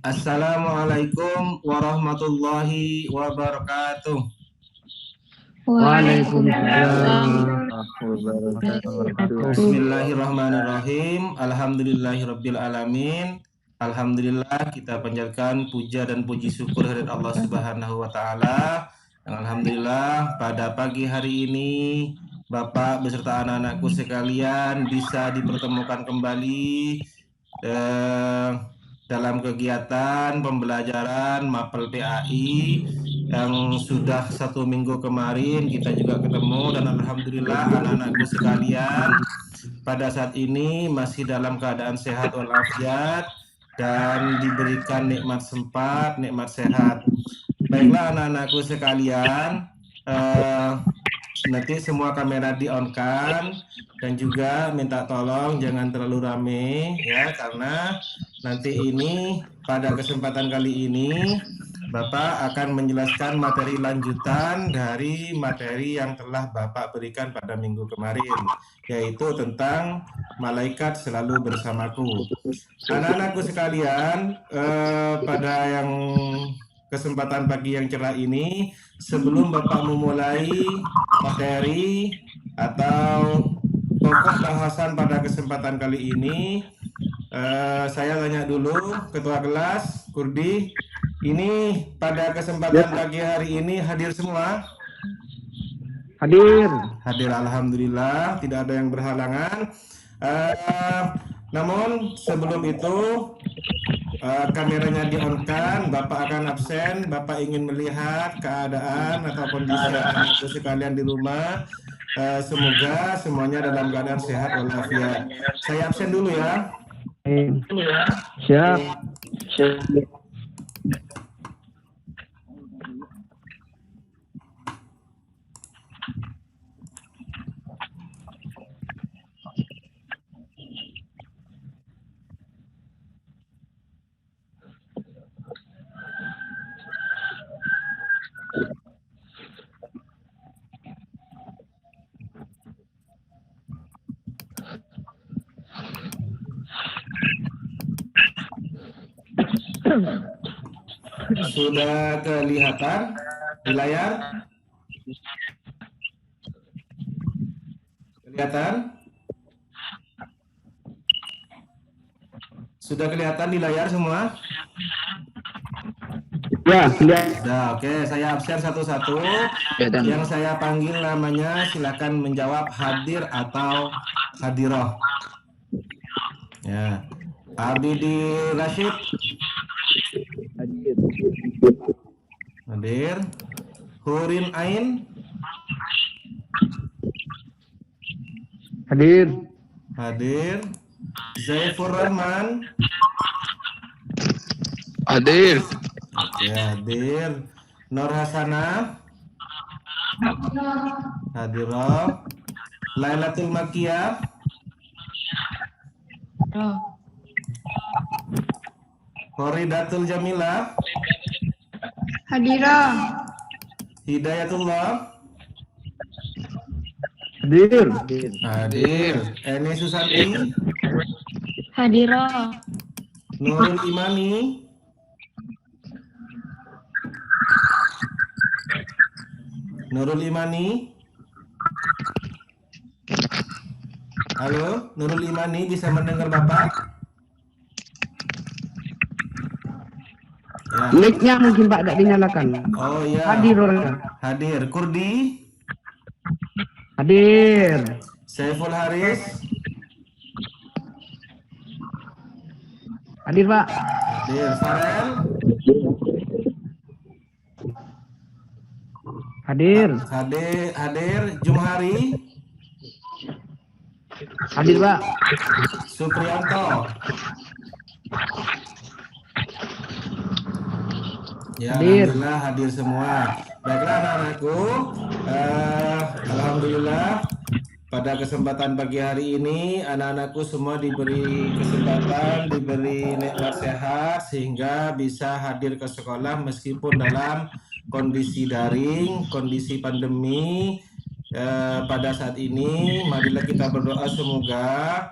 Assalamualaikum warahmatullahi wabarakatuh. Waalaikumsalam Wabarakatuh. Bismillahirrahmanirrahim. Alhamdulillahirabbil alamin. Alhamdulillah kita panjatkan puja dan puji syukur kehadirat Allah Subhanahu wa taala. Alhamdulillah pada pagi hari ini Bapak beserta anak-anakku sekalian bisa dipertemukan kembali dalam kegiatan pembelajaran Mapel PAI yang sudah 1 minggu kemarin kita juga ketemu, dan alhamdulillah anak-anakku sekalian pada saat ini masih dalam keadaan sehat walafiat dan diberikan nikmat sempat, nikmat sehat. Baiklah anak-anakku sekalian, nanti semua kamera di-on-kan dan juga minta tolong jangan terlalu rame ya, karena nanti ini pada kesempatan kali ini Bapak akan menjelaskan materi lanjutan dari materi yang telah Bapak berikan pada minggu kemarin, yaitu tentang malaikat selalu bersamaku. Anak-anakku sekalian, pada yang kesempatan pagi yang cerah ini, sebelum Bapak memulai materi atau pokok bahasan pada kesempatan kali ini, saya tanya dulu Ketua Kelas, Kurdi, ini pada kesempatan pagi hari ini hadir semua? Hadir. Hadir, alhamdulillah, tidak ada yang berhalangan. Namun sebelum itu kameranya di-on-kan, Bapak akan absen. Bapak ingin melihat keadaan atau kondisi anak-anakku sekalian di rumah. Semoga semuanya dalam keadaan sehat walafiat. Saya absen dulu ya. Siap. Sudah kelihatan di layar? Kelihatan? Sudah kelihatan di layar semua? Ya, kelihatan. Sudah, oke. Saya absen satu-satu. Yang saya panggil namanya silakan menjawab hadir atau hadiroh. Ya. Abidi Rashid. Hadir. Hurin Ain. Hadir. Hadir. Zaifur Rahman. Hadir. Ya, hadir. Nur Hasanah. Hadirah. Lailatul Makiyah. Horidatul Jamilah. Hadirah. Hidayatullah. Hadir. Hadir. Eni Susanti. Hadirah. Nurul Imani. Nurul Imani. Halo, Nurul Imani, bisa mendengar Bapak? Ya. Mic-nya mungkin Pak tidak dinyalakan. Oh iya. Hadir orang. Hadir. Kurdi. Hadir. Saiful Haris. Hadir Pak. Hadir. Farel. Hadir. Hadir. Jumhari. Hadir Pak. Supriyanto. Ya, Hadir. alhamdulillah hadir semua. Baiklah anak-anakku, alhamdulillah pada kesempatan pagi hari ini anak-anakku semua diberi kesempatan, diberi nikmat sehat sehingga bisa hadir ke sekolah meskipun dalam kondisi daring, kondisi pandemi. Pada saat ini marilah kita berdoa semoga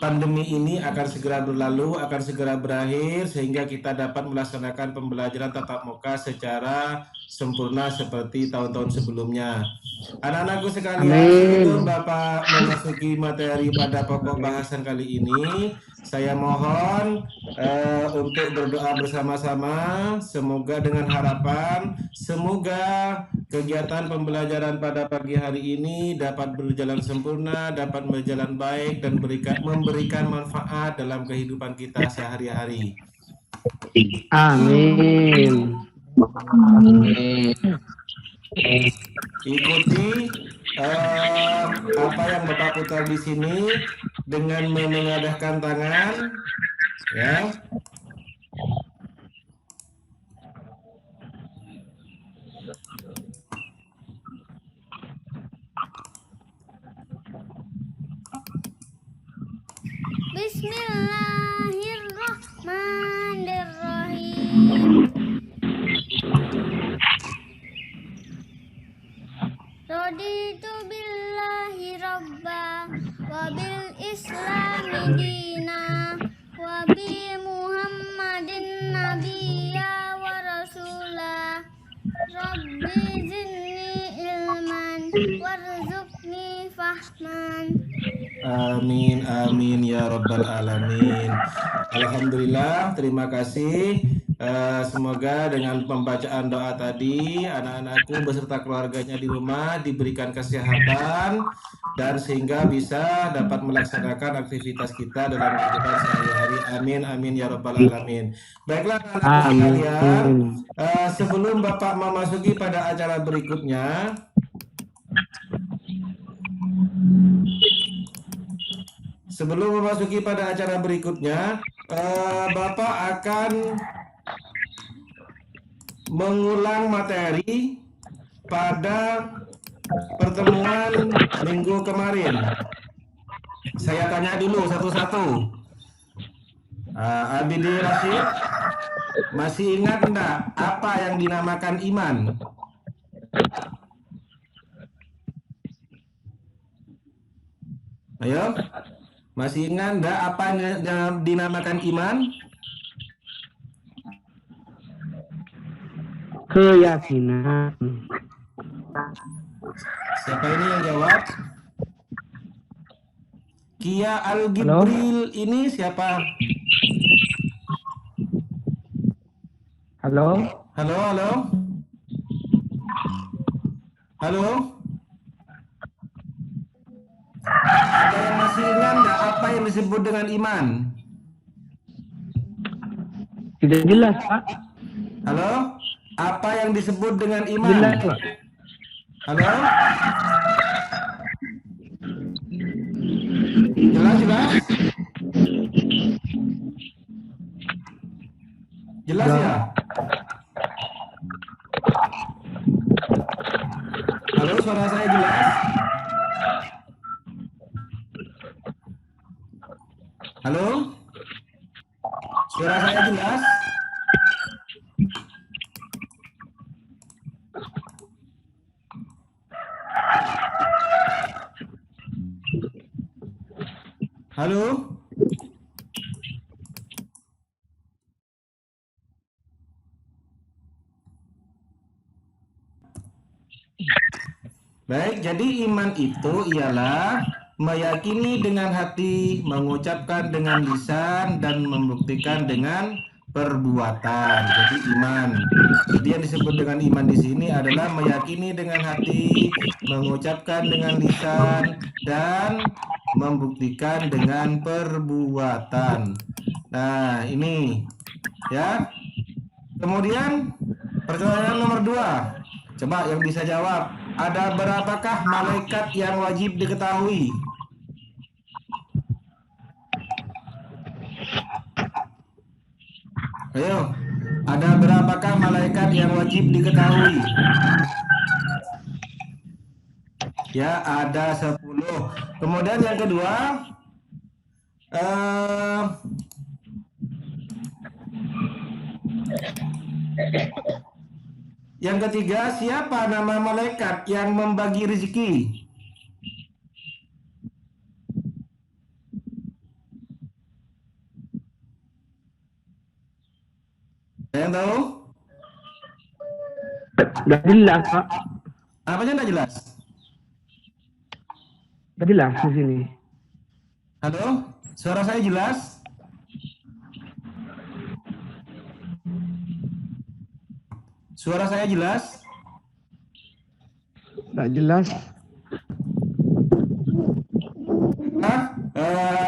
pandemi ini akan segera berlalu, akan segera berakhir, sehingga kita dapat melaksanakan pembelajaran tatap muka secara sempurna seperti tahun-tahun sebelumnya. Anak-anakku sekalian, sebelum Amin. Bapak memasuki materi pada pokok bahasan kali ini, saya mohon untuk berdoa bersama-sama, semoga dengan harapan, semoga kegiatan pembelajaran pada pagi hari ini dapat berjalan sempurna, dapat berjalan baik, dan memberikan manfaat dalam kehidupan kita sehari-hari. Amin. Ikuti apa yang Bapak putar di sini dengan menengadahkan tangan, ya. Bismillahirrahmanirrahim. Raditu billahi rabba wa bil islami dina wa bi muhammadin nabiyya wa rasulah. Rabbi zidni ilman warzuqni fahman. Amin, amin ya rabbal alamin. Alhamdulillah, terima kasih. Semoga dengan pembacaan doa tadi, anak-anakku beserta keluarganya di rumah diberikan kesehatan dan sehingga bisa dapat melaksanakan aktivitas kita dalam kehidupan sehari-hari. Amin, amin ya rabbal alamin. Baiklah anak-anakku sekalian, sebelum Bapak memasuki pada acara berikutnya, Bapak akan mengulang materi pada pertemuan minggu kemarin. Saya tanya dulu satu-satu. Abidi Rashid, masih ingat enggak apa yang dinamakan iman? Ayo, masih ingat enggak apa yang dinamakan iman? Keyakinan. Siapa ini yang jawab? Kia Al-Gibril ini siapa? Halo. Halo, halo. Halo. Ada yang masih ingat enggak apa yang disebut dengan iman? Tidak jelas, Pak. Halo? Apa yang disebut dengan iman? Jelas, Pak. Halo? Jelas, jelas? Jelas ya? Halo, suara saya jelas? Halo? Suara saya jelas? Halo? Baik, jadi iman itu ialah meyakini dengan hati, mengucapkan dengan lisan, dan membuktikan dengan perbuatan. Jadi iman. Jadi yang disebut dengan iman di sini adalah meyakini dengan hati, mengucapkan dengan lisan, dan membuktikan dengan perbuatan. Nah, ini ya. Kemudian pertanyaan nomor 2. Coba yang bisa jawab. Ada berapakah malaikat yang wajib diketahui? Ayo, ada berapakah malaikat yang wajib diketahui? Ya, ada 10. Kemudian yang kedua, yang ketiga, siapa nama malaikat yang membagi rezeki? Nggak jelas, Pak. Apanya nggak jelas? Nggak jelas di sini. Halo, suara saya jelas? Suara saya jelas? Nggak jelas.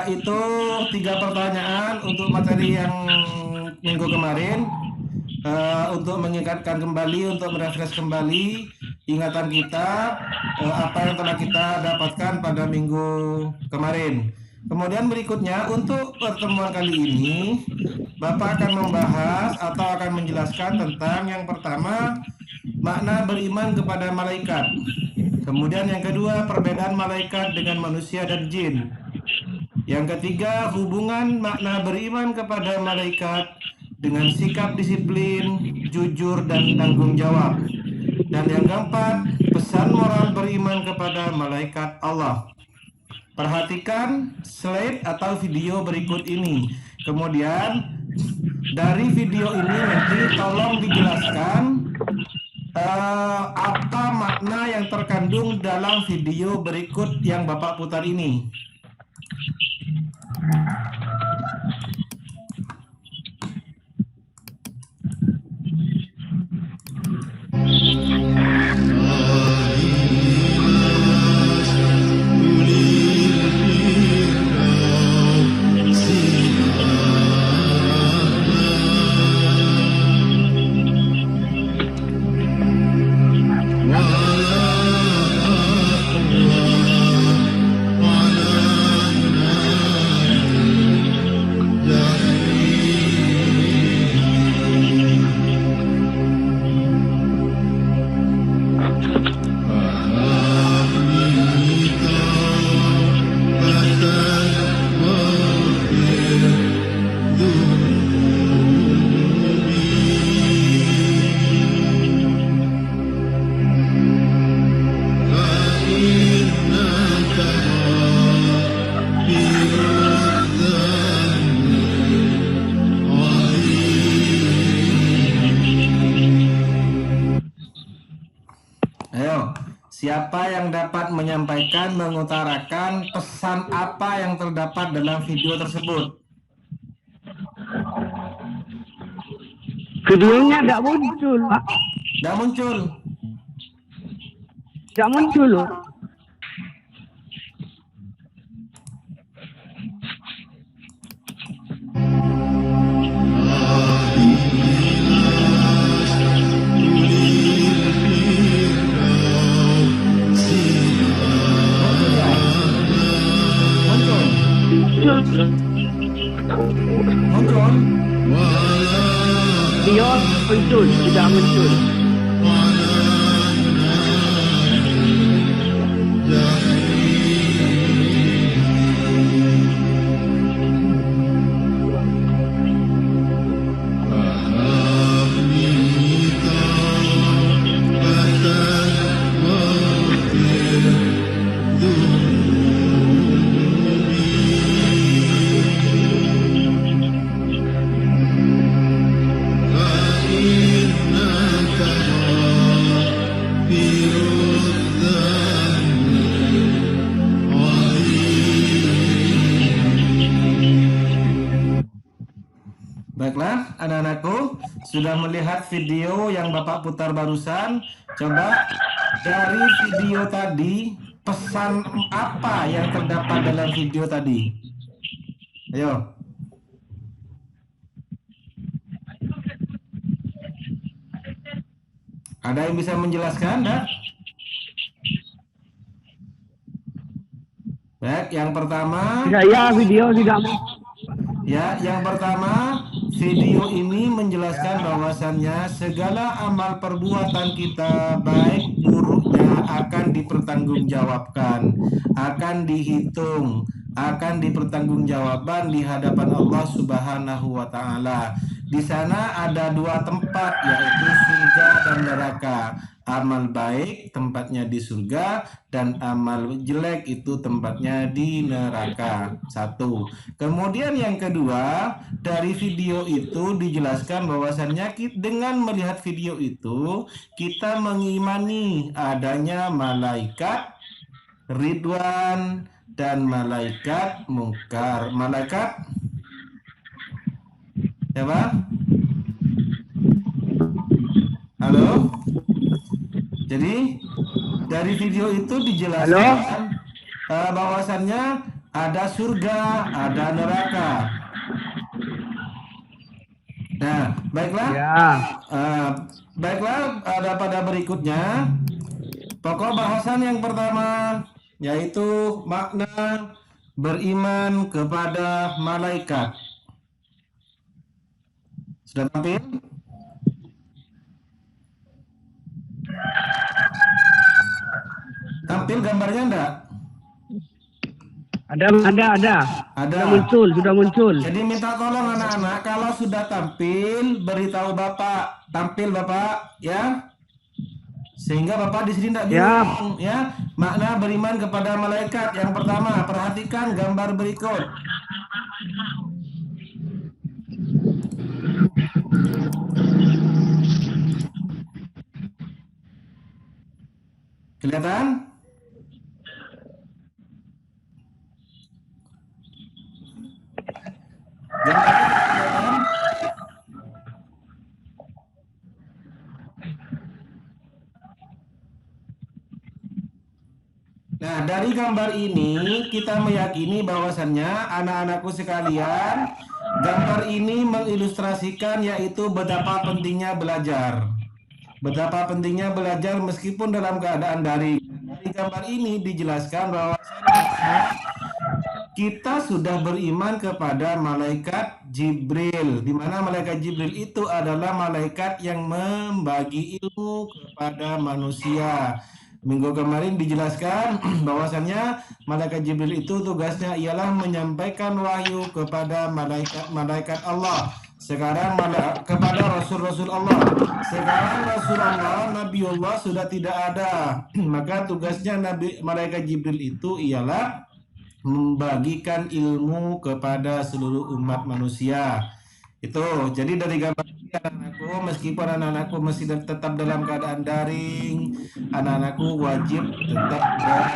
Itu 3 pertanyaan untuk materi yang minggu kemarin. Untuk mengingatkan kembali, untuk merefresh kembali ingatan kita apa yang telah kita dapatkan pada minggu kemarin. Kemudian berikutnya untuk pertemuan kali ini Bapak akan membahas atau akan menjelaskan tentang yang pertama makna beriman kepada malaikat. Kemudian yang kedua perbedaan malaikat dengan manusia dan jin. Yang ketiga hubungan makna beriman kepada malaikat dengan sikap disiplin, jujur, dan tanggung jawab. Dan yang keempat, pesan moral beriman kepada malaikat Allah. Perhatikan slide atau video berikut ini. Kemudian dari video ini nanti tolong dijelaskan apa makna yang terkandung dalam video berikut yang Bapak putar ini. Siapa yang dapat menyampaikan, mengutarakan pesan apa yang terdapat dalam video tersebut? Videonya nggak muncul, Pak. Tidak muncul. Nggak muncul loh. Muncul. Video muncul, tidak muncul. Baiklah, anak-anakku, sudah melihat video yang Bapak putar barusan. Coba dari video tadi, pesan apa yang terdapat dalam video tadi? Ayo. Ada yang bisa menjelaskan, enggak? Baik, yang pertama. Saya video tidak. Ya, yang pertama, video ini menjelaskan bahwasannya segala amal perbuatan kita baik buruknya akan dipertanggungjawabkan, akan dihitung, akan dipertanggungjawabkan di hadapan Allah Subhanahu wa taala. Di sana ada 2 tempat, yaitu surga dan neraka. Amal baik tempatnya di surga dan amal jelek itu tempatnya di neraka. Satu. Kemudian yang kedua, dari video itu dijelaskan bahwasannya dengan melihat video itu kita mengimani adanya malaikat Ridwan dan malaikat mungkar. Malaikat siapa? Halo? Jadi dari video itu dijelaskan bahwasannya ada surga, ada neraka. Nah, baiklah. Baiklah, ada pada berikutnya. Pokok bahasan yang pertama yaitu makna beriman kepada malaikat. Sudah tampil? Tampil gambarnya enggak? Ada. Ada. Sudah muncul. Jadi minta tolong anak-anak kalau sudah tampil beritahu Bapak. Tampil Bapak ya. Sehingga Bapak di sini tidak bingung ya. Makna beriman kepada malaikat yang pertama, perhatikan gambar berikut. Kelihatan? Nah, dari gambar ini kita meyakini bahwasannya anak-anakku sekalian, gambar ini mengilustrasikan yaitu betapa pentingnya belajar. Betapa pentingnya belajar meskipun dalam keadaan daring. Dari gambar ini dijelaskan bahwa kita sudah beriman kepada malaikat Jibril, di mana malaikat Jibril itu adalah malaikat yang membagi ilmu kepada manusia. Minggu kemarin dijelaskan bahwasannya malaikat Jibril itu tugasnya ialah menyampaikan wahyu kepada malaikat Allah. Sekarang kepada Rasul-Rasul Allah. Sekarang Rasulullah, Nabiullah sudah tidak ada. Maka tugasnya malaikat Jibril itu ialah membagikan ilmu kepada seluruh umat manusia. Itu jadi dari gambar ini anak-anakku, meskipun anak-anakku masih tetap dalam keadaan daring, anak-anakku wajib tetap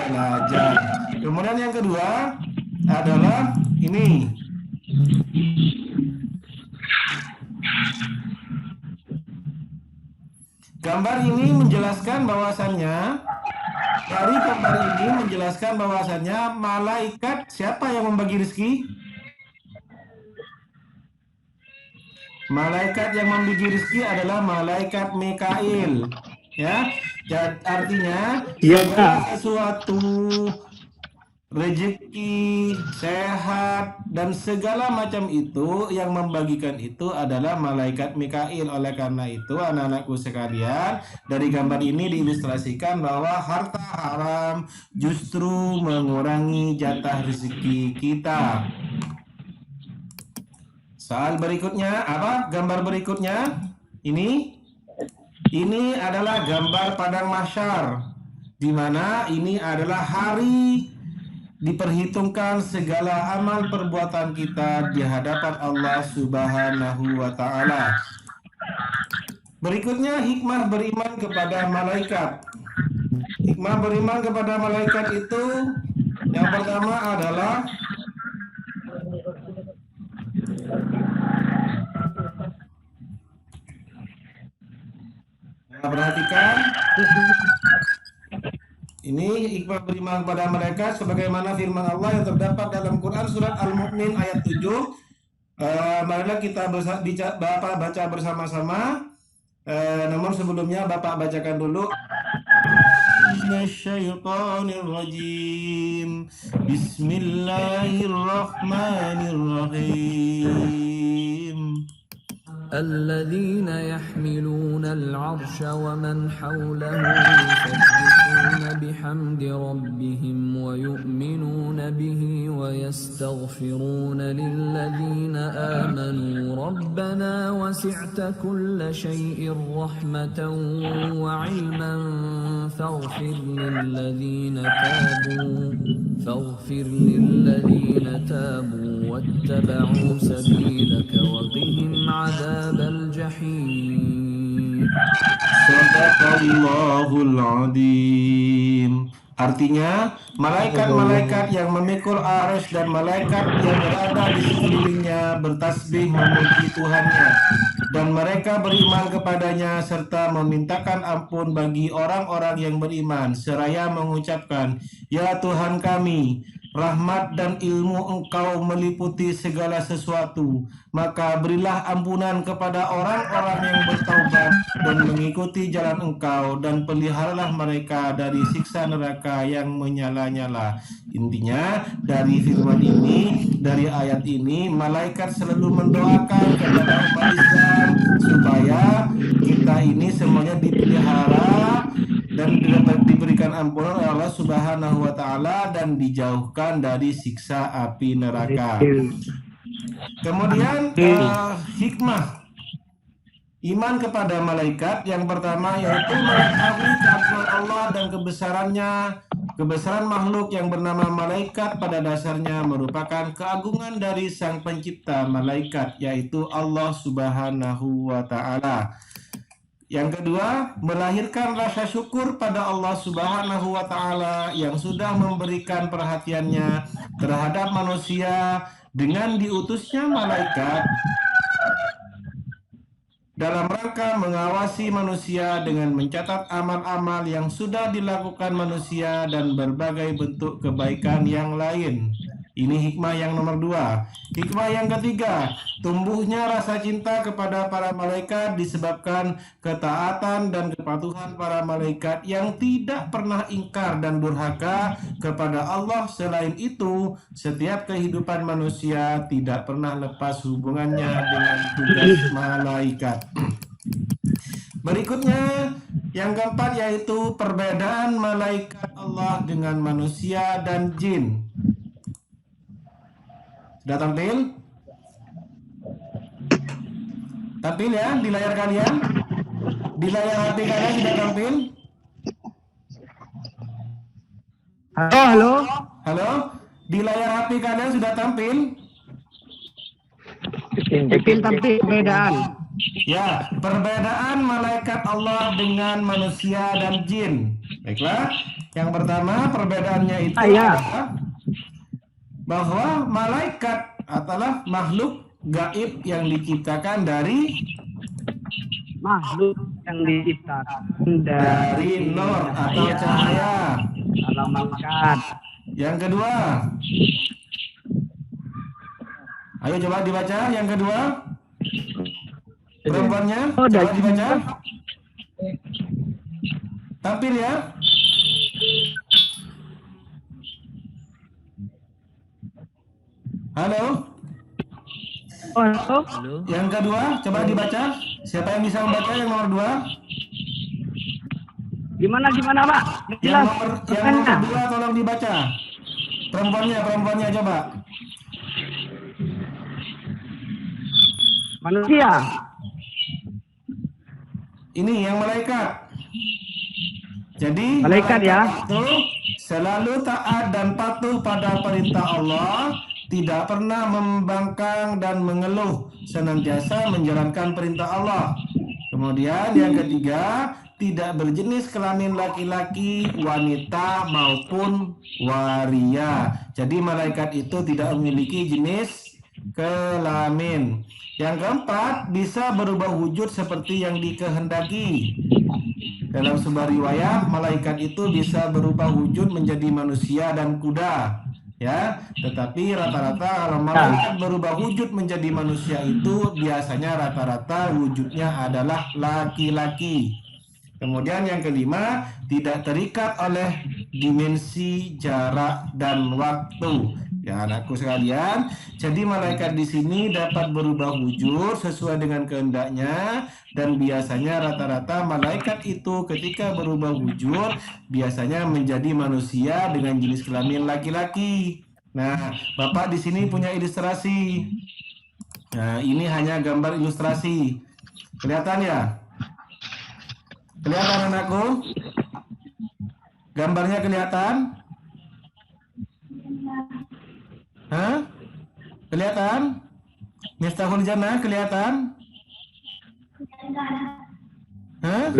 belajar. Kemudian yang kedua adalah ini. Gambar ini menjelaskan bahwasannya malaikat siapa yang membagi rezeki? Malaikat yang membagi rezeki adalah malaikat Mikail, ya. Artinya segala sesuatu rezeki, sehat dan segala macam itu yang membagikan itu adalah malaikat Mikail. Oleh karena itu anak-anakku sekalian, dari gambar ini diilustrasikan bahwa harta haram justru mengurangi jatah rezeki kita. Soal berikutnya apa? Gambar berikutnya ini adalah gambar padang mahsyar, di mana ini adalah hari diperhitungkan segala amal perbuatan kita di hadapan Allah Subhanahu wa taala. Berikutnya hikmah beriman kepada malaikat. Hikmah beriman kepada malaikat itu yang pertama adalah perhatikan ini hikmah beriman kepada mereka sebagaimana firman Allah yang terdapat dalam Quran surat Al-Mu'min ayat 7. Marilah kita baca bersama-sama. Namun sebelumnya Bapak bacakan dulu. Minasyaitonirrajim. Bismillahirrahmanirrahim. الذين يحملون العرش ومن حوله يسبحون بحمد ربهم ويؤمنون به ويستغفرون للذين آمنوا ربنا وسعت كل شيء رحمة وعلما فاغفر للذين تابوا واتبعوا سبيلك وقهم عذاب الجحيم. Sadaqallahul Adzim. Artinya, malaikat-malaikat yang memikul arsy dan malaikat yang berada di sekelilingnya bertasbih memuji Tuhannya, dan mereka beriman kepadanya serta memintakan ampun bagi orang-orang yang beriman, seraya mengucapkan, Ya Tuhan kami, rahmat dan ilmu Engkau meliputi segala sesuatu, maka berilah ampunan kepada orang-orang yang bertaubat dan mengikuti jalan Engkau, dan peliharalah mereka dari siksa neraka yang menyala-nyala. Intinya dari firman ini, dari ayat ini, malaikat selalu mendoakan kepada umat Islam supaya kita ini semuanya dipelihara dan dapat diberikan ampunan oleh Allah Subhanahu wa taala dan dijauhkan dari siksa api neraka. Kemudian hikmah iman kepada malaikat yang pertama yaitu mengetahui keagungan Allah dan kebesarannya. Kebesaran makhluk yang bernama malaikat pada dasarnya merupakan keagungan dari Sang Pencipta malaikat, yaitu Allah Subhanahu wa taala. Yang kedua, melahirkan rasa syukur pada Allah Subhanahu wa taala yang sudah memberikan perhatiannya terhadap manusia dengan diutusnya malaikat dalam rangka mengawasi manusia dengan mencatat amal-amal yang sudah dilakukan manusia dan berbagai bentuk kebaikan yang lain. Ini hikmah yang nomor 2. Hikmah yang ketiga, tumbuhnya rasa cinta kepada para malaikat disebabkan ketaatan dan kepatuhan para malaikat yang tidak pernah ingkar dan durhaka kepada Allah. Selain itu, setiap kehidupan manusia tidak pernah lepas hubungannya dengan tugas malaikat. Berikutnya, yang keempat yaitu perbedaan malaikat Allah dengan manusia dan jin. Sudah tampil? Tampil ya di layar kalian? Di layar HP kalian sudah tampil? Halo. Halo? Di layar HP kalian sudah tampil? Tampil perbedaan. Ya, perbedaan malaikat Allah dengan manusia dan jin. Baiklah, yang pertama perbedaannya itu adalah bahwa malaikat adalah makhluk gaib yang diciptakan dari nur atau cahaya. Yang kedua, ayo coba dibaca yang kedua. Perempuannya coba dibaca. Tampil ya. Halo. Halo. Yang kedua, coba dibaca. Siapa yang bisa membaca yang nomor 2? Gimana Pak? Yang nomor 2 tolong dibaca. Perempuannya coba. Manusia. Ini yang malaikat. Jadi Malaikat ya. Itu selalu taat dan patuh pada perintah Allah, tidak pernah membangkang dan mengeluh, senantiasa menjalankan perintah Allah. Kemudian yang ketiga, tidak berjenis kelamin laki-laki, wanita maupun waria. Jadi malaikat itu tidak memiliki jenis kelamin. Yang keempat, bisa berubah wujud seperti yang dikehendaki. Dalam sebuah riwayat, malaikat itu bisa berubah wujud menjadi manusia dan kuda. Ya, tetapi rata-rata kalau malaikat berubah wujud menjadi manusia itu biasanya rata-rata wujudnya adalah laki-laki. Kemudian yang kelima, tidak terikat oleh dimensi, jarak, dan waktu. Ya anakku sekalian, jadi malaikat di sini dapat berubah wujud sesuai dengan kehendaknya, dan biasanya rata-rata malaikat itu ketika berubah wujud biasanya menjadi manusia dengan jenis kelamin laki-laki. Nah, Bapak di sini punya ilustrasi. Nah, ini hanya gambar ilustrasi. Kelihatan ya? Kelihatan anakku? Gambarnya kelihatan? Hah? Kelihatan? Miftahul Jannah kelihatan? Hah?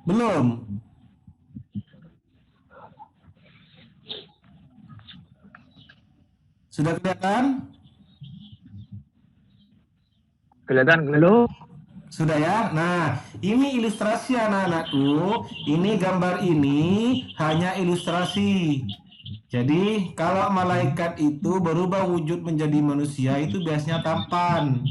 Belum? Sudah kelihatan? Kelihatan. Halo. Sudah ya? Nah, ini ilustrasi anak-anakku. Ini gambar ini hanya ilustrasi. Jadi, kalau malaikat itu berubah wujud menjadi manusia itu biasanya tampan.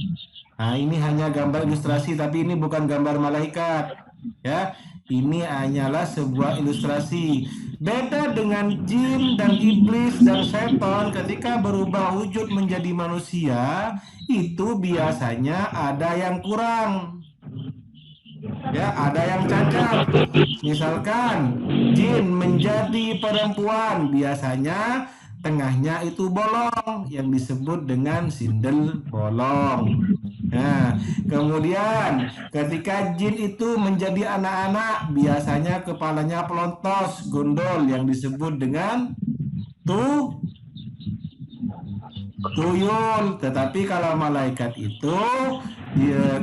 Nah, ini hanya gambar ilustrasi, tapi ini bukan gambar malaikat. Ya, ini hanyalah sebuah ilustrasi. Beda dengan jin dan iblis dan setan ketika berubah wujud menjadi manusia, itu biasanya ada yang kurang. Ya, ada yang cacat. Misalkan jin menjadi perempuan, biasanya tengahnya itu bolong yang disebut dengan sindel bolong. Nah, kemudian ketika jin itu menjadi anak-anak, biasanya kepalanya pelontos, gondol yang disebut dengan tuyul. Tetapi kalau malaikat itu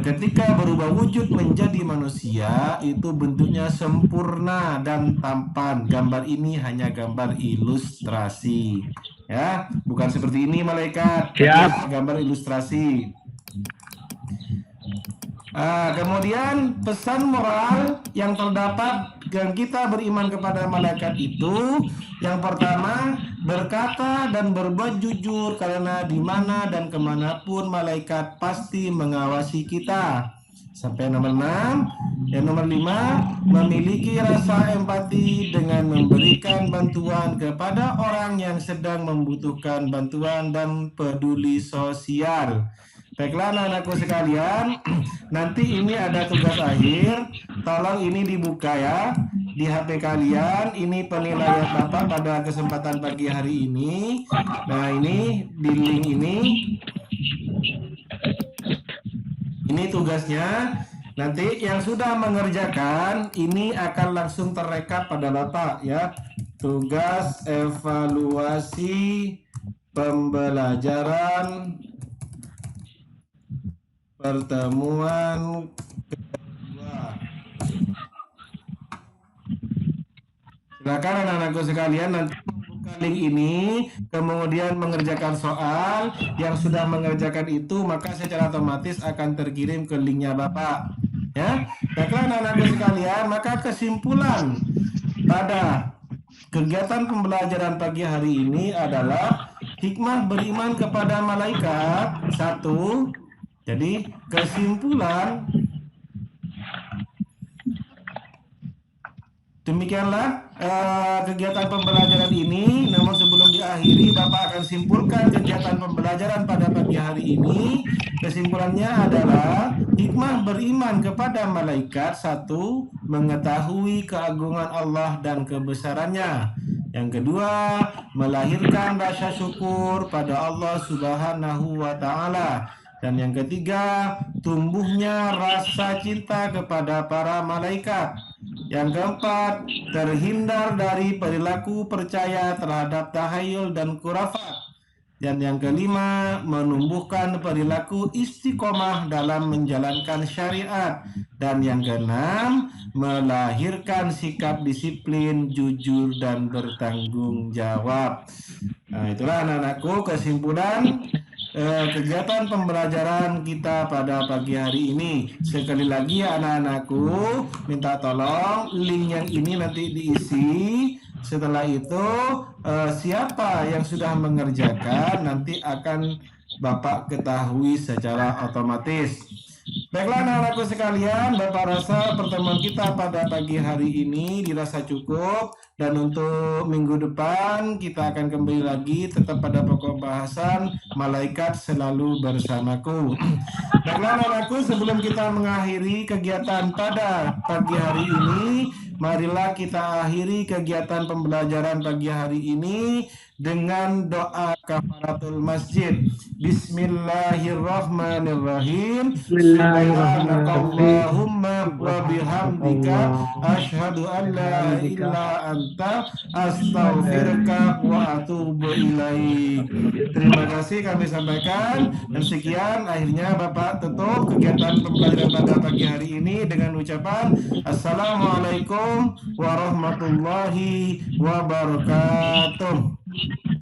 ketika berubah wujud menjadi manusia itu bentuknya sempurna dan tampan. Gambar ini hanya gambar ilustrasi, ya, bukan seperti ini malaikat. Siap. Gambar ilustrasi. Kemudian pesan moral yang terdapat yang kita beriman kepada malaikat itu, yang pertama, berkata dan berbuat jujur, karena di mana dan kemanapun malaikat pasti mengawasi kita. Sampai nomor 6. Yang nomor 5, memiliki rasa empati dengan memberikan bantuan kepada orang yang sedang membutuhkan bantuan dan peduli sosial. Baiklah anak-anakku sekalian, nanti ini ada tugas akhir, tolong ini dibuka ya di HP kalian. Ini penilaian Bapak pada kesempatan pagi hari ini. Nah, ini di link ini tugasnya. Nanti yang sudah mengerjakan ini akan langsung terrekap pada Bapak ya. Tugas evaluasi pembelajaran pertemuan kedua. Silakan anak-anakku sekalian nanti membuka link ini, kemudian mengerjakan soal. Yang sudah mengerjakan itu maka secara otomatis akan terkirim ke linknya Bapak. Ya, baiklah anak-anakku sekalian, maka kesimpulan pada kegiatan pembelajaran pagi hari ini adalah hikmah beriman kepada malaikat. 1. Jadi kesimpulan demikianlah kegiatan pembelajaran ini. Namun sebelum diakhiri, Bapak akan simpulkan kegiatan pembelajaran pada pagi hari ini. Kesimpulannya adalah hikmah beriman kepada malaikat. 1. Mengetahui keagungan Allah dan kebesarannya. Yang kedua, melahirkan rasa syukur pada Allah Subhanahu wa Ta'ala. Dan yang ketiga, tumbuhnya rasa cinta kepada para malaikat. Yang keempat, terhindar dari perilaku percaya terhadap tahayul dan khurafat. Dan yang kelima, menumbuhkan perilaku istiqomah dalam menjalankan syariat. Dan yang keenam, melahirkan sikap disiplin, jujur, dan bertanggung jawab. Nah, itulah anak-anakku kesimpulan kegiatan pembelajaran kita pada pagi hari ini. Sekali lagi anak-anakku, minta tolong link yang ini nanti diisi. Setelah itu siapa yang sudah mengerjakan nanti akan Bapak ketahui secara otomatis. Baiklah anak-anakku sekalian, Bapak rasa pertemuan kita pada pagi hari ini dirasa cukup. Dan untuk minggu depan kita akan kembali lagi tetap pada pokok bahasan malaikat selalu bersamaku. Baiklah anak-anakku, sebelum kita mengakhiri kegiatan pada pagi hari ini, marilah kita akhiri kegiatan pembelajaran pagi hari ini dengan doa kafaratul masjid. Bismillahirrahmanirrahim. Subhanakallahumma wa bihamdika asyhadu an la ilaha anta astaghfiruka wa atubu ilaik. Terima kasih kami sampaikan, dan sekian akhirnya Bapak tutup kegiatan pembelajaran pada pagi hari ini dengan ucapan Assalamualaikum warahmatullahi wabarakatuh.